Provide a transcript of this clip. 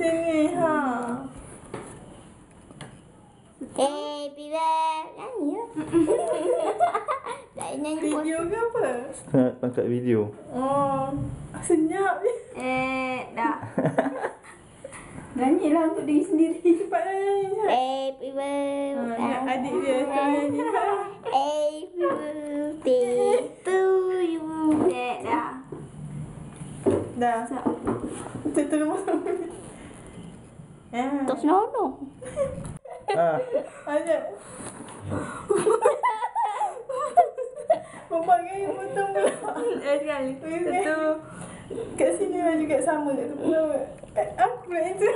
Sini, ha. Happy birthday. Nyanyi ya. Tak nyanyi pun. Video ke apa? Nak tangkap video. Oh, senyap ni. Dah. Nyanyilah untuk diri sendiri. Cepatlah nyanyi. Happy birthday. Adik dia suruh nyanyi. Happy birthday to you. Dah. Dah. Terus masuk. Tok senonoh. Ada. Bapak gaya potong pula. Sekali. Satu. Kat sini lah juga sama kat tu. Aku pula yang tu.